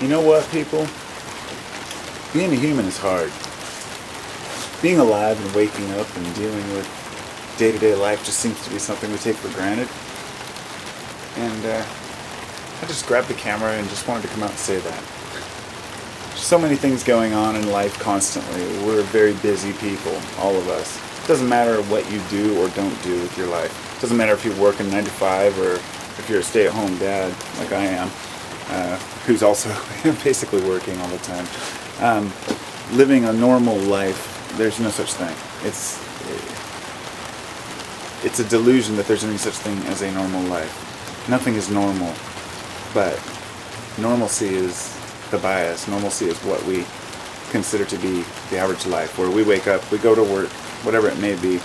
You know what, people? Being a human is hard. Being alive and waking up and dealing with day-to-day life just seems to be something we take for granted. And I just grabbed the camera and just wanted to come out and say that. There's so many things going on in life constantly. We're very busy people, all of us. It doesn't matter what you do or don't do with your life. It doesn't matter if you're working 9 to 5 or if you're a stay-at-home dad like I am, who's also basically working all the time. Living a normal life, there's no such thing. It's a delusion that there's any such thing as a normal life. Nothing is normal, but normalcy is the bias. Normalcy is what we consider to be the average life, where we wake up, we go to work, whatever it may be,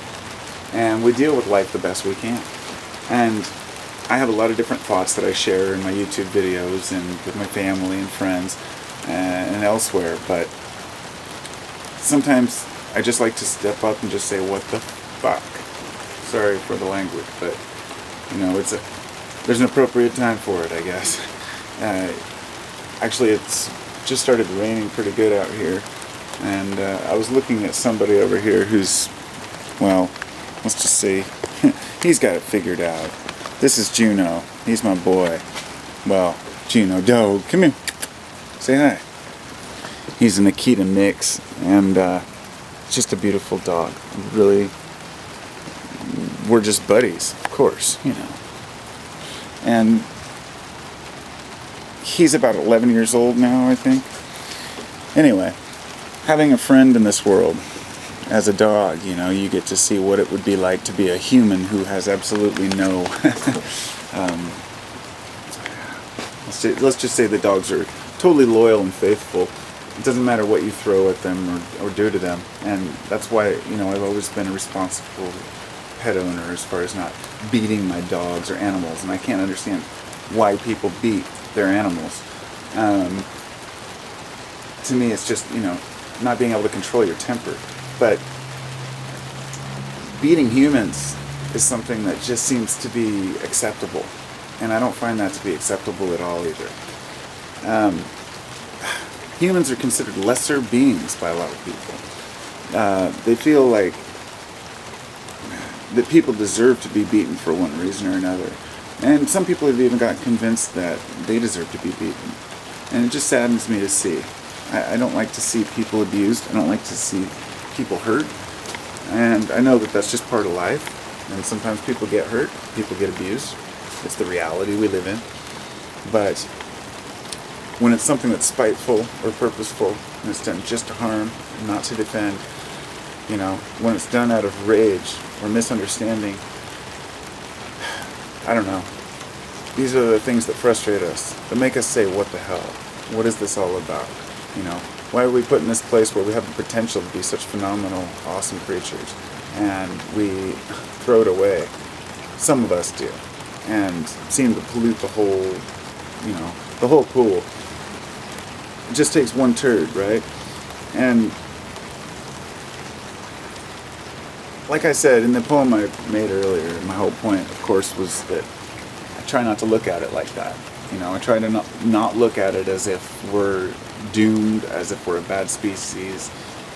and we deal with life the best we can. And I have a lot of different thoughts that I share in my YouTube videos and with my family and friends and elsewhere, but sometimes I just like to step up and just say, what the fuck? Sorry for the language, but there's an appropriate time for it, I guess. Actually, it's just started raining pretty good out here, and I was looking at somebody over here who's, well, let's just say, he's got it figured out. This is Juno. He's my boy. Well, Juno, dog, come here. Say hi. He's an Akita mix, and it's just a beautiful dog. Really, we're just buddies, of course, And he's about 11 years old now, I think. Anyway, having a friend in this world as a dog, you get to see what it would be like to be a human who has absolutely no... let's just say the dogs are totally loyal and faithful. It doesn't matter what you throw at them or do to them. And that's why, I've always been a responsible pet owner as far as not beating my dogs or animals. And I can't understand why people beat their animals. To me, it's just, not being able to control your temper. But beating humans is something that just seems to be acceptable. And I don't find that to be acceptable at all either. Humans are considered lesser beings by a lot of people. They feel like that people deserve to be beaten for one reason or another. And some people have even got convinced that they deserve to be beaten. And it just saddens me to see. I don't like to see people abused. I don't like to see people hurt. And I know that that's just part of life. And sometimes people get hurt, people get abused. It's the reality we live in. But when it's something that's spiteful or purposeful, and it's done just to harm and not to defend, when it's done out of rage or misunderstanding, I don't know. These are the things that frustrate us, that make us say, what the hell? What is this all about? Why are we put in this place where we have the potential to be such phenomenal, awesome creatures, and we throw it away? Some of us do, and seem to pollute the whole pool. It just takes one turd, right? And like I said in the poem I made earlier, my whole point, of course, was that I try not to look at it like that. I try to not look at it as if we're doomed, as if we're a bad species,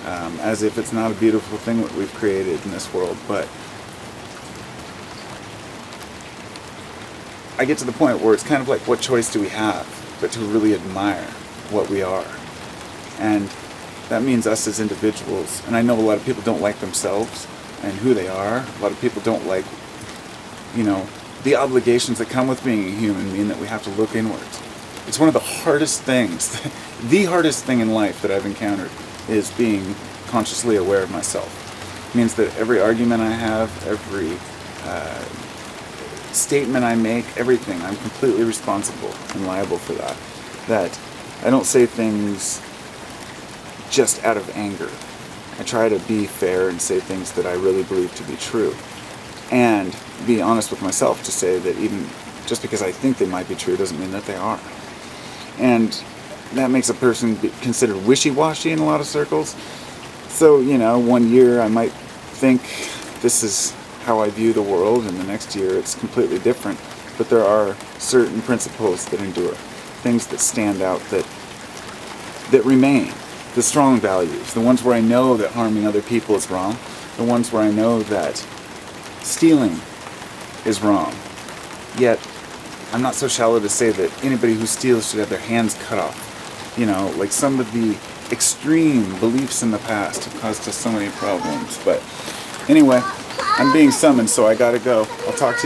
as if it's not a beautiful thing that we've created in this world. But I get to the point where it's kind of like, what choice do we have but to really admire what we are? And that means us as individuals. And I know a lot of people don't like themselves and who they are. A lot of people don't like, the obligations that come with being a human mean that we have to look inwards. It's one of the hardest things, the hardest thing in life that I've encountered is being consciously aware of myself. It means that every argument I have, every statement I make, everything, I'm completely responsible and liable for that. That I don't say things just out of anger. I try to be fair and say things that I really believe to be true. And be honest with myself to say that even just because I think they might be true doesn't mean that they are. And that makes a person be considered wishy-washy in a lot of circles. So, 1 year I might think this is how I view the world, and the next year it's completely different. But there are certain principles that endure, things that stand out that that remain. The strong values, the ones where I know that harming other people is wrong, the ones where I know that stealing is wrong. Yet, I'm not so shallow to say that anybody who steals should have their hands cut off. You know, like some of the extreme beliefs in the past have caused us so many problems. But anyway, I'm being summoned, so I gotta go. I'll talk to you.